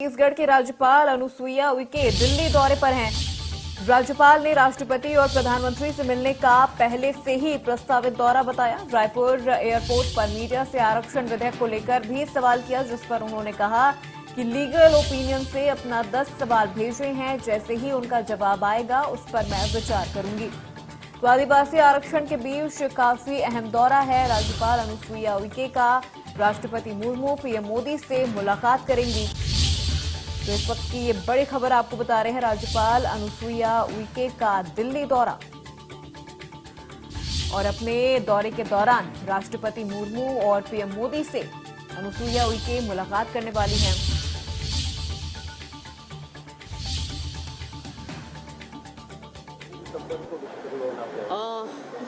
छत्तीसगढ़ की राज्यपाल अनुसुईया उइके दिल्ली दौरे पर हैं। राज्यपाल ने राष्ट्रपति और प्रधानमंत्री से मिलने का पहले से ही प्रस्तावित दौरा बताया। रायपुर एयरपोर्ट पर मीडिया से आरक्षण विधेयक को लेकर भी सवाल किया, जिस पर उन्होंने कहा कि लीगल ओपिनियन से अपना 10 सवाल भेजे हैं, जैसे ही उनका जवाब आएगा उस पर मैं विचार करूंगी। तो आदिवासी आरक्षण के बीच काफी अहम दौरा है राज्यपाल अनुसुईया उइके का। राष्ट्रपति मुर्मू पीएम मोदी से मुलाकात करेंगी। तो इस वक्त की ये बड़ी खबर आपको बता रहे हैं, राज्यपाल अनुसुईया उइके का दिल्ली दौरा। और अपने दौरे के दौरान राष्ट्रपति मुर्मू और पीएम मोदी से अनुसुईया उइके मुलाकात करने वाली हैं।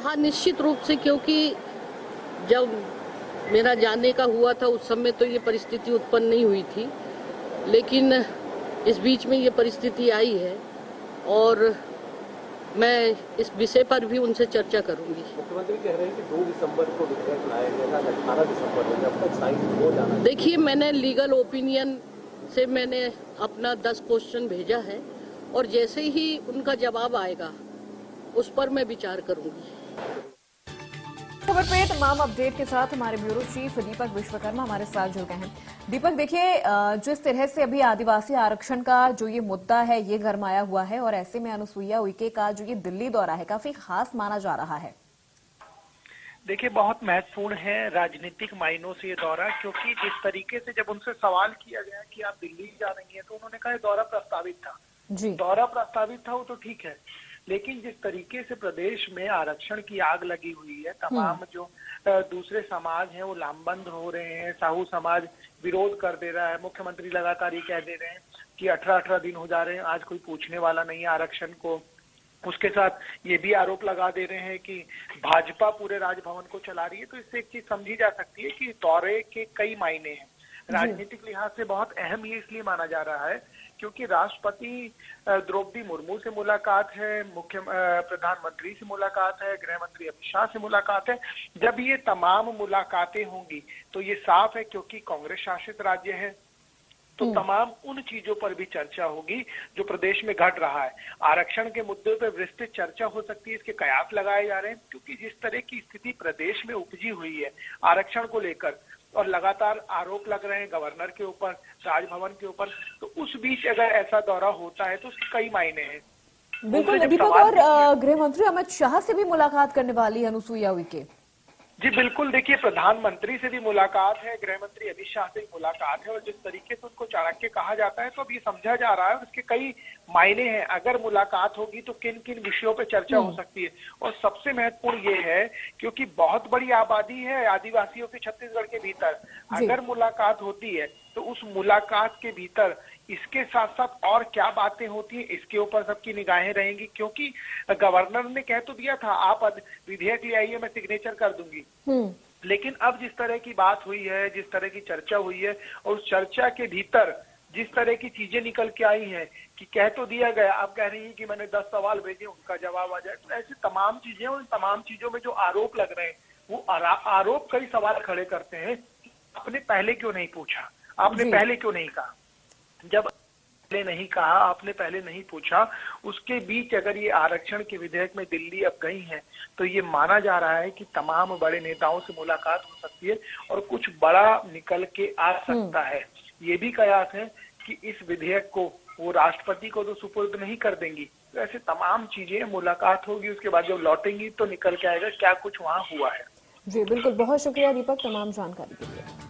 हाँ, निश्चित रूप से, क्योंकि जब मेरा जाने का हुआ था उस समय तो ये परिस्थिति उत्पन्न नहीं हुई थी, लेकिन इस बीच में ये परिस्थिति आई है और मैं इस विषय पर भी उनसे चर्चा करूंगी। मुख्यमंत्री कह रहे हैं कि 2 दिसंबर को विधेयक लाया गया, 18 दिसंबर को जब तक साइन हो जाना। देखिए, मैंने लीगल ओपिनियन से मैंने अपना 10 क्वेश्चन भेजा है और जैसे ही उनका जवाब आएगा उस पर मैं विचार करूंगी। खबर पे तमाम अपडेट के साथ हमारे ब्यूरो चीफ दीपक विश्वकर्मा हमारे साथ जुड़ गए हैं। दीपक, देखिए, जिस तरह से अभी आदिवासी आरक्षण का जो ये मुद्दा है ये गरमाया हुआ है और ऐसे में अनुसुईया उइके का जो ये दिल्ली दौरा है काफी खास माना जा रहा है। देखिए, बहुत महत्वपूर्ण है राजनीतिक मायनों से ये दौरा, क्योंकि जिस तरीके से जब उनसे सवाल किया गया कि आप दिल्ली जा रही हैं तो उन्होंने कहा दौरा प्रस्तावित था। जी, दौरा प्रस्तावित था वो तो ठीक है, लेकिन जिस तरीके से प्रदेश में आरक्षण की आग लगी हुई है, तमाम जो दूसरे समाज हैं वो लामबंद हो रहे हैं, साहू समाज विरोध कर दे रहा है, मुख्यमंत्री लगातार ये कह दे रहे हैं कि 18-18 दिन हो जा रहे हैं, आज कोई पूछने वाला नहीं है आरक्षण को। उसके साथ ये भी आरोप लगा दे रहे हैं कि भाजपा पूरे राजभवन को चला रही है। तो इससे एक चीज समझी जा सकती है कि दौरे के कई मायने हैं। राजनीतिक लिहाज से बहुत अहम ये इसलिए माना जा रहा है क्योंकि राष्ट्रपति द्रौपदी मुर्मू से मुलाकात है, प्रधानमंत्री से मुलाकात है, गृह मंत्री अमित शाह से मुलाकात है। जब ये तमाम मुलाकातें होंगी तो ये साफ है, क्योंकि कांग्रेस शासित राज्य है तो तमाम उन चीजों पर भी चर्चा होगी जो प्रदेश में घट रहा है। आरक्षण के मुद्दे पर विस्तृत चर्चा हो सकती है, इसके कयास लगाए जा रहे हैं, क्योंकि जिस तरह की स्थिति प्रदेश में उपजी हुई है आरक्षण को लेकर और लगातार आरोप लग रहे हैं गवर्नर के ऊपर, राजभवन के ऊपर, तो उस बीच अगर ऐसा दौरा होता है तो उसके कई मायने हैं। बिल्कुल दीपक, और गृह मंत्री अमित शाह से भी मुलाकात करने वाली है अनुसुईया उइके। जी बिल्कुल, देखिए, प्रधानमंत्री से भी मुलाकात है, गृह मंत्री अमित शाह से भी मुलाकात है और जिस तरीके से उनको चाणक्य कहा जाता है तो अब ये समझा जा रहा है और इसके कई मायने हैं। अगर मुलाकात होगी तो किन किन विषयों पे चर्चा हो सकती है, और सबसे महत्वपूर्ण ये है क्योंकि बहुत बड़ी आबादी है आदिवासियों की छत्तीसगढ़ के भीतर। अगर मुलाकात होती है तो उस मुलाकात के भीतर इसके साथ साथ और क्या बातें होती हैं इसके ऊपर सबकी निगाहें रहेंगी, क्योंकि गवर्नर ने कह तो दिया था आप विधेयक ले आइए मैं सिग्नेचर कर दूंगी, लेकिन अब जिस तरह की बात हुई है, जिस तरह की चर्चा हुई है और उस चर्चा के भीतर जिस तरह की चीजें निकल के आई हैं कि कह तो दिया गया, आप कह रही हैं कि मैंने 10 सवाल भेजे उनका जवाब आ जाए, तो ऐसी तमाम चीजें, उन तमाम चीजों में जो आरोप लग रहे हैं वो आरोप कई सवाल खड़े करते हैं। आपने पहले क्यों नहीं पूछा, आपने पहले क्यों नहीं कहा, जब पहले नहीं कहा, आपने पहले नहीं पूछा, उसके बीच अगर ये आरक्षण के विधेयक में दिल्ली अब गई है तो ये माना जा रहा है कि तमाम बड़े नेताओं से मुलाकात हो सकती है और कुछ बड़ा निकल के आ सकता है। ये भी कयास है कि इस विधेयक को वो राष्ट्रपति को तो सुपुर्द नहीं कर देंगी, तो ऐसे तमाम चीजें, मुलाकात होगी, उसके बाद जब लौटेंगी तो निकल के आएगा क्या कुछ वहाँ हुआ है। जी बिल्कुल, बहुत शुक्रिया दीपक तमाम जानकारी के लिए।